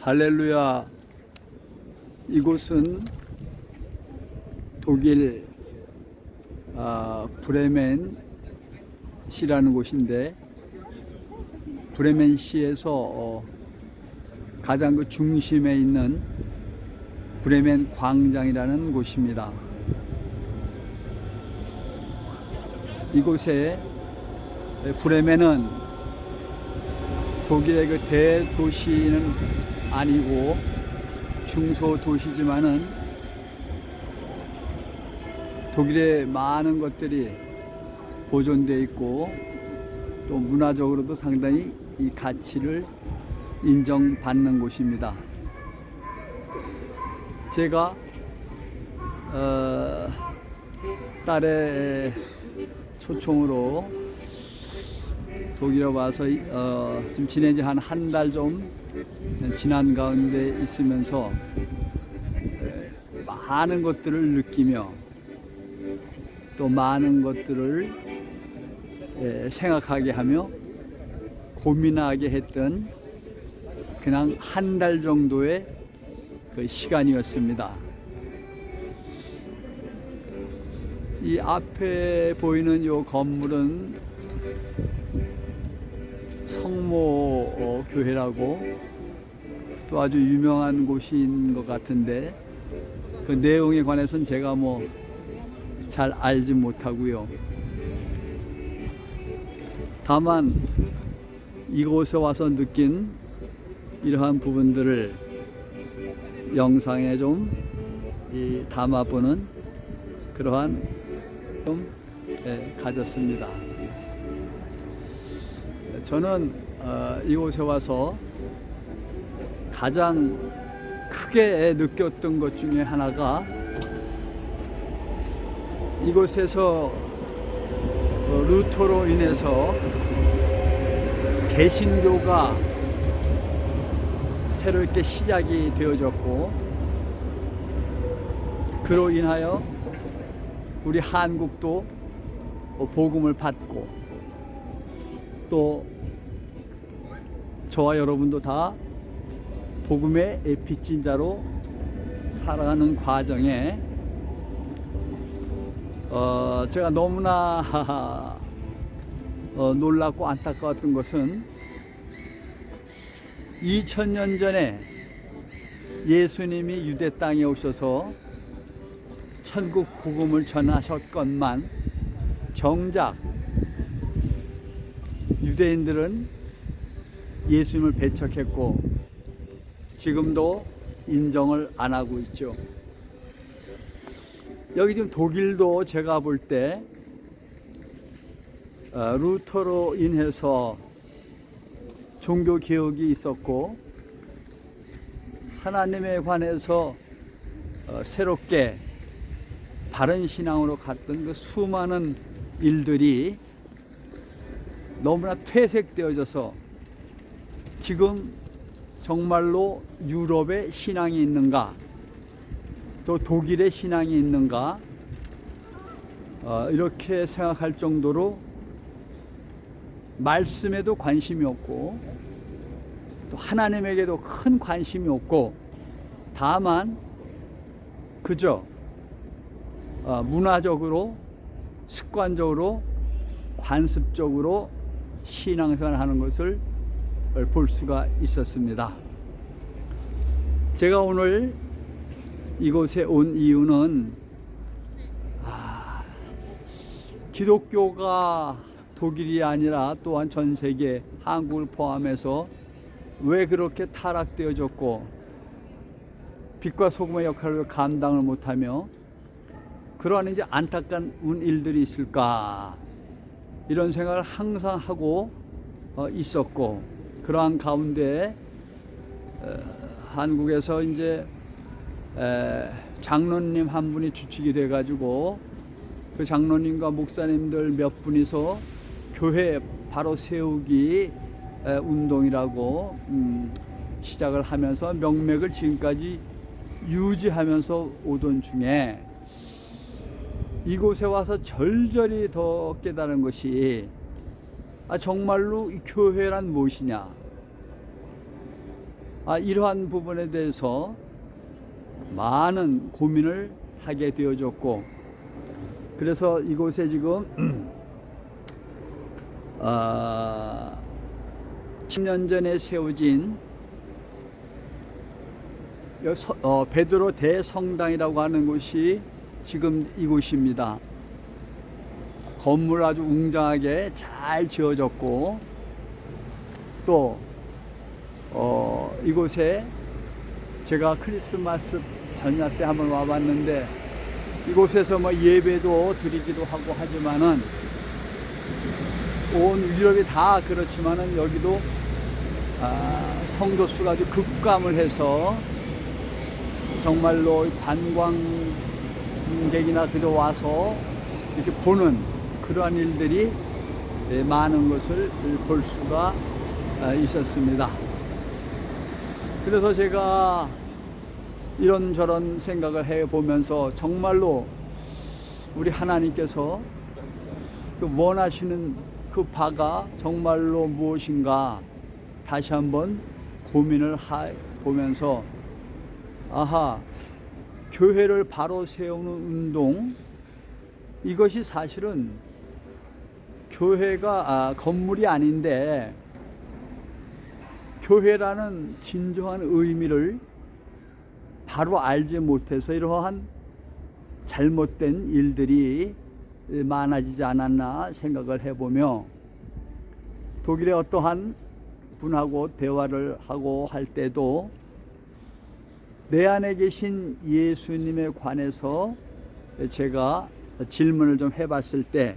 할렐루야. 이곳은 독일 브레멘시라는 곳인데, 브레멘시에서 가장 그 중심에 있는 브레멘 광장이라는 곳입니다. 이곳에 브레멘은 독일의 그 대도시는 아니고 중소도시지만은 독일의 많은 것들이 보존되어 있고 또 문화적으로도 상당히 이 가치를 인정받는 곳입니다. 제가 딸의 초청으로 독일에 와서 좀 지낸 지 한 달 좀 지난 가운데 있으면서 많은 것들을 느끼며 또 많은 것들을 생각하게 하며 고민하게 했던 그냥 한 달 정도의 그 시간이었습니다. 이 앞에 보이는 이 건물은 성모 교회라고 또 아주 유명한 곳인 것 같은데, 그 내용에 관해서는 제가 잘 알지 못하고요. 다만 이곳에 와서 느낀 이러한 부분들을 영상에 좀 담아보는 그러한 좀 가졌습니다. 저는 이곳에 와서 가장 크게 느꼈던 것 중에 하나가, 이곳에서 루터로 인해서 개신교가 새롭게 시작이 되어졌고, 그로 인하여 우리 한국도 복음을 받고 또 저와 여러분도 다 복음의 빚진 자로 살아가는 과정에 제가 너무나 놀랍고 안타까웠던 것은, 2000년 전에 예수님이 유대 땅에 오셔서 천국 복음을 전하셨건만 정작 유대인들은 예수님을 배척했고 지금도 인정을 안 하고 있죠. 여기 지금 독일도 제가 볼 때 루터로 인해서 종교 개혁이 있었고 하나님에 관해서 새롭게 바른 신앙으로 갔던 그 수많은 일들이 너무나 퇴색되어져서 지금 정말로 유럽의 신앙이 있는가, 또 독일의 신앙이 있는가, 이렇게 생각할 정도로 말씀에도 관심이 없고 또 하나님에게도 큰 관심이 없고, 다만 그저 문화적으로 습관적으로 관습적으로 신앙생활하는 것을 볼 수가 있었습니다. 제가 오늘 이곳에 온 이유는 기독교가 독일이 아니라 또한 전 세계 한국을 포함해서 왜 그렇게 타락되어졌고 빛과 소금의 역할을 감당을 못하며 그러한 이제 안타까운 일들이 있을까, 이런 생각을 항상 하고 있었고, 그러한 가운데 한국에서 이제 장로님 한 분이 주축이 돼 가지고 그 장로님과 목사님들 몇 분이서 교회 바로 세우기 운동이라고 시작을 하면서 명맥을 지금까지 유지하면서 오던 중에 이곳에 와서 절절히 더 깨달은 것이, 정말로 이 교회란 무엇이냐, 이러한 부분에 대해서 많은 고민을 하게 되어졌고, 그래서 이곳에 지금 10년 전에 세워진 베드로 대성당이라고 하는 곳이 지금 이곳입니다. 건물 아주 웅장하게 잘 지어졌고, 또 이곳에 제가 크리스마스 전야 때 한번 와봤는데, 이곳에서 뭐 예배도 드리기도 하고 하지만은 온 유럽이 다 그렇지만은 여기도 성도 수가 아주 급감을 해서 정말로 관광객이나 그저 와서 이렇게 보는 그러한 일들이 많은 것을 볼 수가 있었습니다. 그래서 제가 이런저런 생각을 해보면서 정말로 우리 하나님께서 원하시는 그 바가 정말로 무엇인가 다시 한번 고민을 해보면서, 교회를 바로 세우는 운동, 이것이 사실은 교회가 건물이 아닌데, 교회라는 진정한 의미를 바로 알지 못해서 이러한 잘못된 일들이 많아지지 않았나 생각을 해보며, 독일의 어떠한 분하고 대화를 하고 할 때도 내 안에 계신 예수님에 관해서 제가 질문을 좀 해봤을 때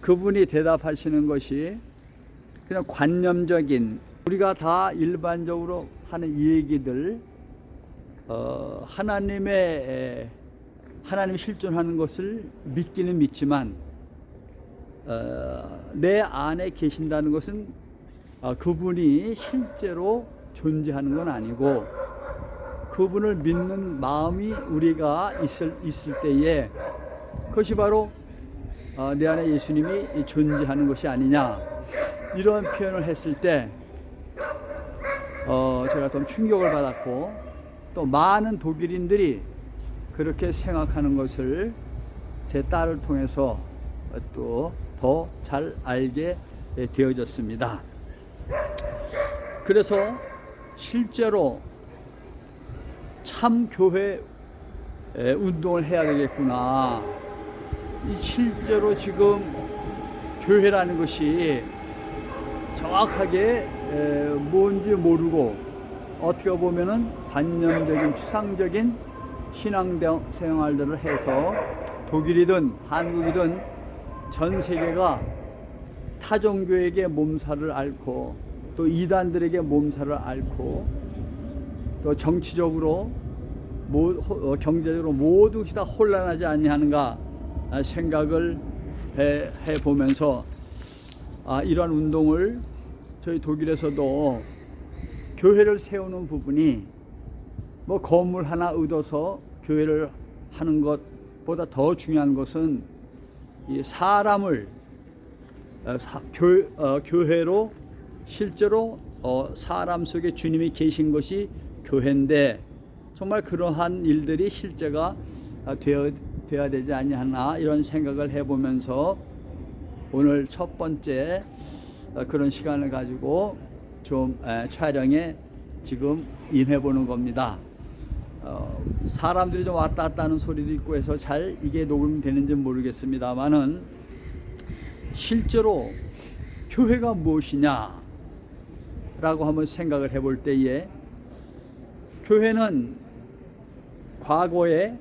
그분이 대답하시는 것이 그냥 관념적인, 우리가 다 일반적으로 하는 얘기들, 하나님 실존하는 것을 믿기는 믿지만 내 안에 계신다는 것은 그분이 실제로 존재하는 건 아니고, 그분을 믿는 마음이 우리가 있을 때에 그것이 바로 내 안에 예수님이 존재하는 것이 아니냐, 이런 표현을 했을 때 제가 좀 충격을 받았고, 또 많은 독일인들이 그렇게 생각하는 것을 제 딸을 통해서 또 더 잘 알게 되어졌습니다. 그래서 실제로 참 교회 운동을 해야 되겠구나. 실제로 지금 교회라는 것이 정확하게 뭔지 모르고 어떻게 보면은 관념적인 추상적인 신앙생활들을 해서 독일이든 한국이든 전 세계가 타종교에게 몸살을 앓고, 또 이단들에게 몸살을 앓고, 또 정치적으로 경제적으로 모두 다 혼란하지 아니하는가 생각을 해보면서 이러한 운동을 저희 독일에서도 교회를 세우는 부분이 뭐 건물 하나 얻어서 교회를 하는 것보다 더 중요한 것은 이 사람을 교회로 실제로 사람 속에 주님이 계신 것이 교회인데, 정말 그러한 일들이 실제가 되어야 되지 아니하나 이런 생각을 해보면서 오늘 첫 번째 그런 시간을 가지고 좀 촬영에 지금 임해보는 겁니다. 사람들이 좀 왔다 갔다 하는 소리도 있고 해서 잘 이게 녹음되는지 모르겠습니다만은, 실제로 교회가 무엇이냐 라고 한번 생각을 해볼 때에, 교회는 과거에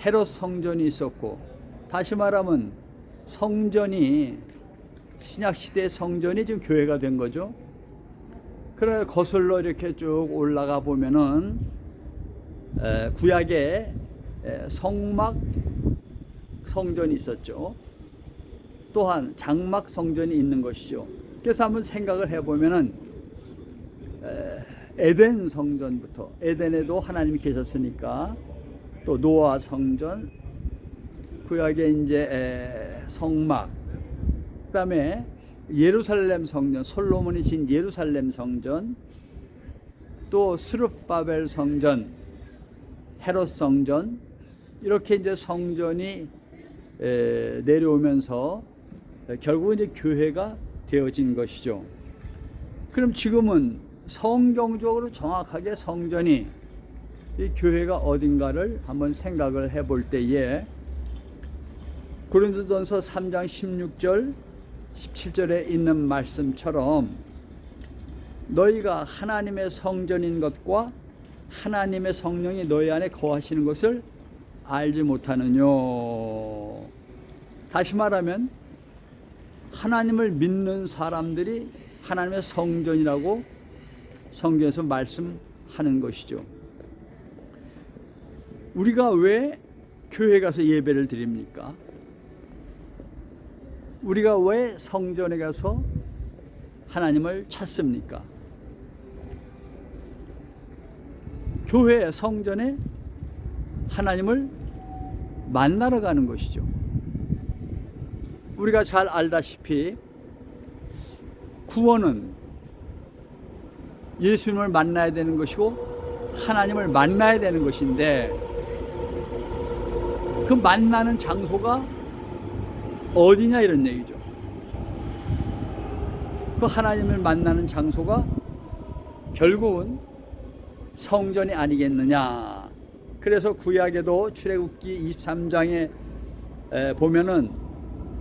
헤롯 성전이 있었고, 다시 말하면 성전이, 신약시대 성전이 지금 교회가 된 거죠. 그래 거슬러 이렇게 쭉 올라가 보면은 구약에 성막 성전이 있었죠. 또한 장막 성전이 있는 것이죠. 그래서 한번 생각을 해보면은 에덴 성전부터, 에덴에도 하나님이 계셨으니까, 또 노아 성전, 구약에 이제 성막, 그다음에 예루살렘 성전, 솔로몬이 진 예루살렘 성전, 또 스룹바벨 성전, 헤롯 성전, 이렇게 이제 성전이 내려오면서 결국 이제 교회가 되어진 것이죠. 그럼 지금은 성경적으로 정확하게 성전이 이 교회가 어딘가를 한번 생각을 해볼 때에 고린도전서 3장 16절 17절에 있는 말씀처럼 너희가 하나님의 성전인 것과 하나님의 성령이 너희 안에 거하시는 것을 알지 못하느냐. 다시 말하면 하나님을 믿는 사람들이 하나님의 성전이라고 성경에서 말씀하는 것이죠. 우리가 왜 교회 가서 예배를 드립니까? 우리가 왜 성전에 가서 하나님을 찾습니까? 교회 성전에 하나님을 만나러 가는 것이죠. 우리가 잘 알다시피 구원은 예수님을 만나야 되는 것이고 하나님을 만나야 되는 것인데 그 만나는 장소가 어디냐 이런 얘기죠. 그 하나님을 만나는 장소가 결국은 성전이 아니겠느냐. 그래서 구약에도 출애굽기 23장에 보면은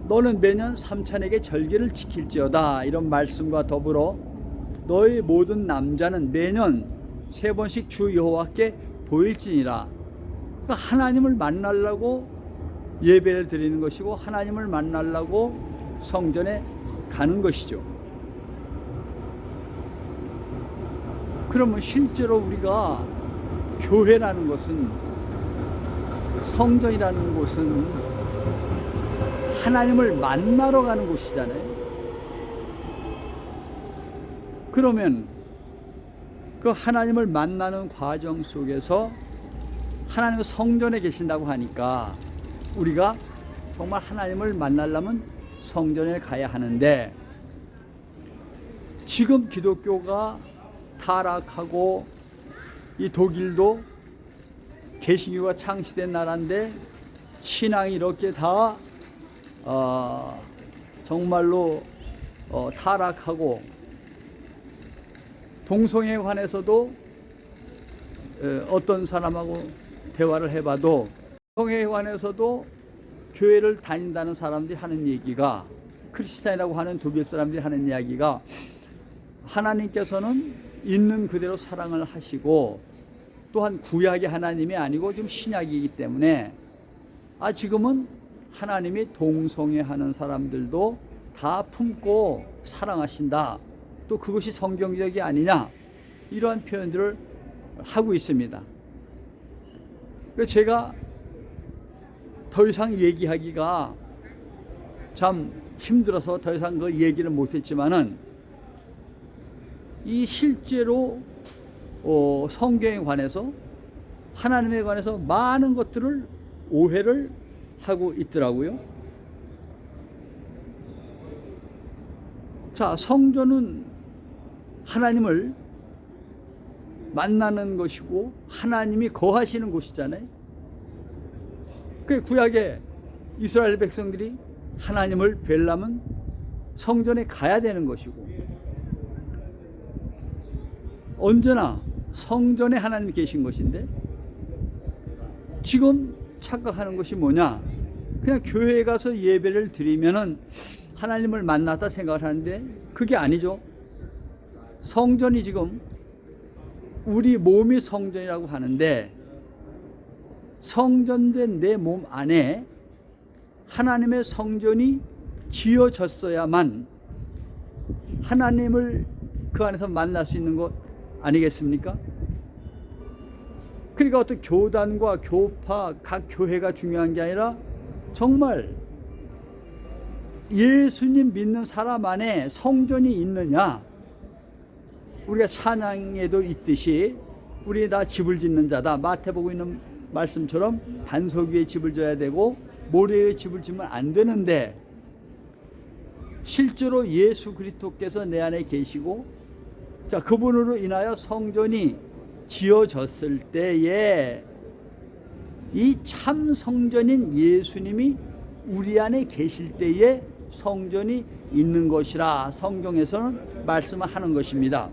너는 매년 삼천에게 절기를 지킬지어다 이런 말씀과 더불어 너희 모든 남자는 매년 3번씩 주 여호와께 보일지니라. 그러니까 하나님을 만나려고 예배를 드리는 것이고 하나님을 만나려고 성전에 가는 것이죠. 그러면 실제로 우리가 교회라는 것은, 성전이라는 곳은 하나님을 만나러 가는 곳이잖아요. 그러면 그 하나님을 만나는 과정 속에서 하나님의 성전에 계신다고 하니까 우리가 정말 하나님을 만나려면 성전에 가야 하는데, 지금 기독교가 타락하고 이 독일도 개신교가 창시된 나라인데 신앙이 이렇게 다 정말로 타락하고, 동성애에 관해서도 어떤 사람하고 대화를 해봐도 동성애에 관해서도 교회를 다닌다는 사람들이 하는 얘기가, 크리스찬이라고 하는 독일 사람들이 하는 이야기가, 하나님께서는 있는 그대로 사랑을 하시고 또한 구약의 하나님이 아니고 지금 신약이기 때문에 지금은 하나님이 동성애하는 사람들도 다 품고 사랑하신다, 또 그것이 성경적이 아니냐, 이러한 표현들을 하고 있습니다. 제가 더 이상 얘기하기가 참 힘들어서 더 이상 그 얘기를 못했지만은, 이 실제로 성경에 관해서, 하나님에 관해서 많은 것들을 오해를 하고 있더라고요. 자, 성전은 하나님을 만나는 것이고 하나님이 거하시는 곳이잖아요. 그 구약에 이스라엘 백성들이 하나님을 뵈려면 성전에 가야 되는 것이고, 언제나 성전에 하나님이 계신 것인데 지금 착각하는 것이 뭐냐, 그냥 교회에 가서 예배를 드리면은 하나님을 만났다 생각을 하는데 그게 아니죠. 성전이 지금 우리 몸이 성전이라고 하는데, 성전된 내 몸 안에 하나님의 성전이 지어졌어야만 하나님을 그 안에서 만날 수 있는 것 아니겠습니까? 그러니까 어떤 교단과 교파, 각 교회가 중요한 게 아니라 정말 예수님 믿는 사람 안에 성전이 있느냐. 우리가 찬양에도 있듯이 우리 다 집을 짓는 자다, 마태복음에 있는 말씀처럼 반석 위에 집을 져야 되고 모래 위에 집을 지면 안 되는데, 실제로 예수 그리스도께서 내 안에 계시고 자, 그분으로 인하여 성전이 지어졌을 때에 이 참 성전인 예수님이 우리 안에 계실 때에 성전이 있는 것이라 성경에서는 말씀을 하는 것입니다.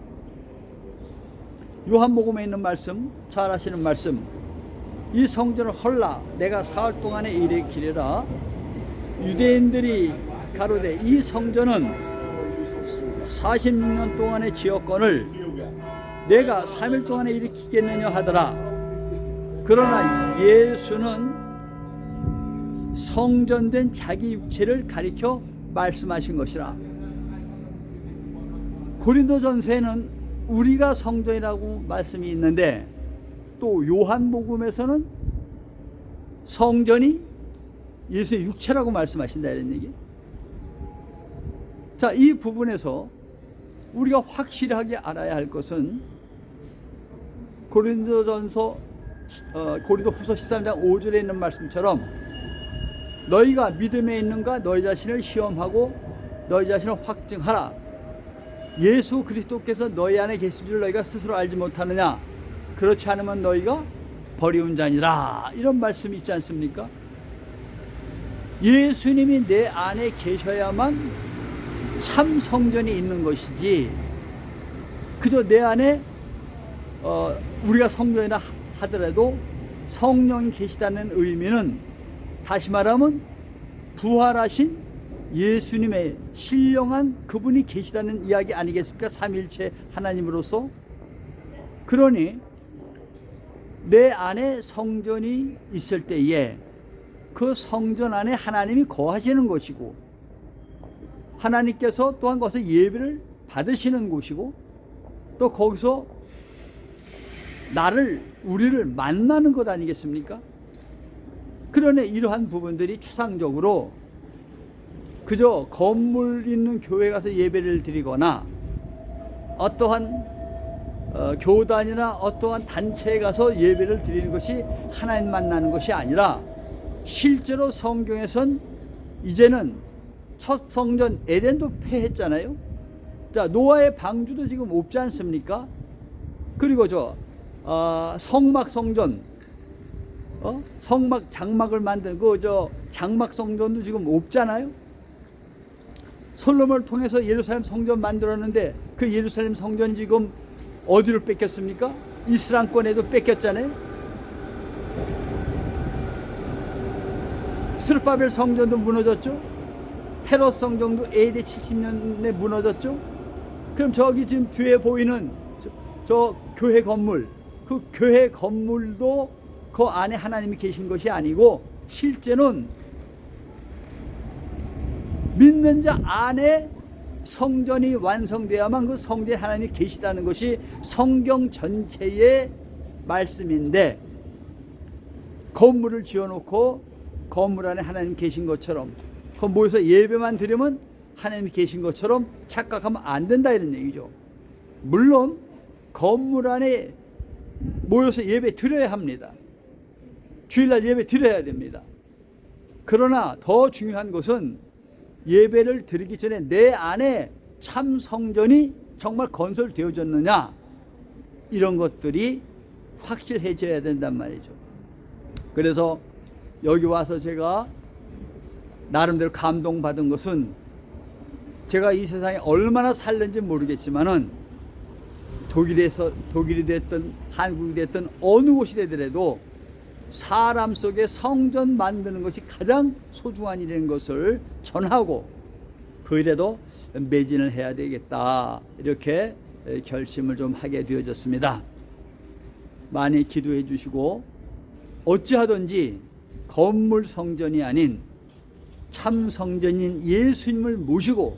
요한복음에 있는 말씀, 잘 아시는 말씀, 이 성전을 헐라 내가 사흘 동안에 일으키리라. 유대인들이 가로되 이 성전은 40년 동안에 지었거늘 내가 3일 동안에 일으키겠느냐 하더라. 그러나 예수는 성전된 자기 육체를 가리켜 말씀하신 것이라. 고린도전서에는 우리가 성전이라고 말씀이 있는데 또 요한복음에서는 성전이 예수의 육체라고 말씀하신다 이런 얘기. 자, 이 부분에서 우리가 확실하게 알아야 할 것은 고린도전서 고린도후서 13장 5절에 있는 말씀처럼 너희가 믿음에 있는가 너희 자신을 시험하고 너희 자신을 확증하라. 예수 그리스도께서 너희 안에 계신 줄 너희가 스스로 알지 못하느냐. 그렇지 않으면 너희가 버리운 자니라. 이런 말씀이 있지 않습니까? 예수님이 내 안에 계셔야만 참 성전이 있는 것이지, 그저 내 안에 우리가 성전이라 하더라도 성령이 계시다는 의미는 다시 말하면 부활하신 예수님의 신령한 그분이 계시다는 이야기 아니겠습니까? 삼위일체 하나님으로서. 그러니 내 안에 성전이 있을 때에 그 성전 안에 하나님이 거하시는 것이고 하나님께서 또한 거기서 예배를 받으시는 곳이고 또 거기서 우리를 만나는 것 아니겠습니까? 그러네 이러한 부분들이 추상적으로 그저 건물 있는 교회 가서 예배를 드리거나 어떠한 교단이나 어떠한 단체에 가서 예배를 드리는 것이 하나님 만나는 것이 아니라 실제로 성경에선 이제는 첫 성전 에덴도 폐했잖아요. 자, 노아의 방주도 지금 없지 않습니까? 그리고 성막 성전, 성막 장막을 만든 장막 성전도 지금 없잖아요. 솔로몬을 통해서 예루살렘 성전 만들었는데 그 예루살렘 성전이 지금 어디로 뺏겼습니까? 이스라엘권에도 뺏겼잖아요. 스룹바벨 성전도 무너졌죠. 헤롯 성전도 AD 70년에 무너졌죠. 그럼 저기 지금 뒤에 보이는 저 교회 건물, 그 교회 건물도 그 안에 하나님이 계신 것이 아니고 실제는 믿는 자 안에 성전이 완성되어야만 그 성전에 하나님이 계시다는 것이 성경 전체의 말씀인데, 건물을 지어놓고 건물 안에 하나님 계신 것처럼 그 모여서 예배만 드리면 하나님이 계신 것처럼 착각하면 안 된다 이런 얘기죠. 물론 건물 안에 모여서 예배 드려야 합니다. 주일날 예배 드려야 됩니다. 그러나 더 중요한 것은 예배를 드리기 전에 내 안에 참 성전이 정말 건설되어졌느냐, 이런 것들이 확실해져야 된단 말이죠. 그래서 여기 와서 제가 나름대로 감동받은 것은, 제가 이 세상에 얼마나 살는지 모르겠지만은 독일이 됐든 한국이 됐든 어느 곳이 되더라도 사람 속에 성전 만드는 것이 가장 소중한 일인 것을 전하고 그 일에도 매진을 해야 되겠다, 이렇게 결심을 좀 하게 되어졌습니다. 많이 기도해 주시고 어찌하든지 건물 성전이 아닌 참 성전인 예수님을 모시고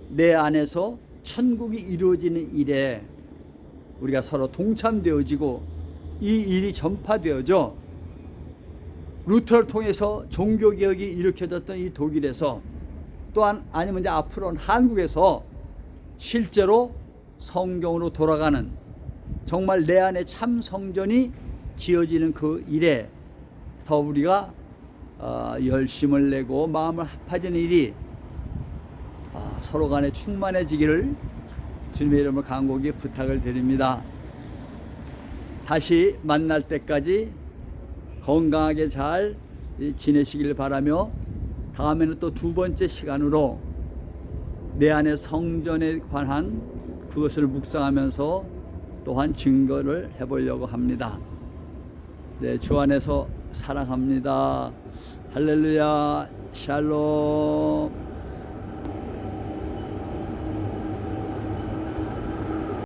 내 안에서 천국이 이루어지는 일에 우리가 서로 동참되어지고 이 일이 전파되어져 루터를 통해서 종교개혁이 일으켜졌던 이 독일에서, 또한 아니면 이제 앞으로는 한국에서 실제로 성경으로 돌아가는 정말 내 안에 참 성전이 지어지는 그 일에 더 우리가 열심을 내고 마음을 합하는 일이 서로 간에 충만해지기를 주님의 이름으로 간곡히 부탁을 드립니다. 다시 만날 때까지 건강하게 잘 지내시길 바라며, 다음에는 또 두 번째 시간으로 내 안의 성전에 관한 그것을 묵상하면서 또한 증거를 해보려고 합니다. 네, 주 안에서 사랑합니다. 할렐루야, 샬롬.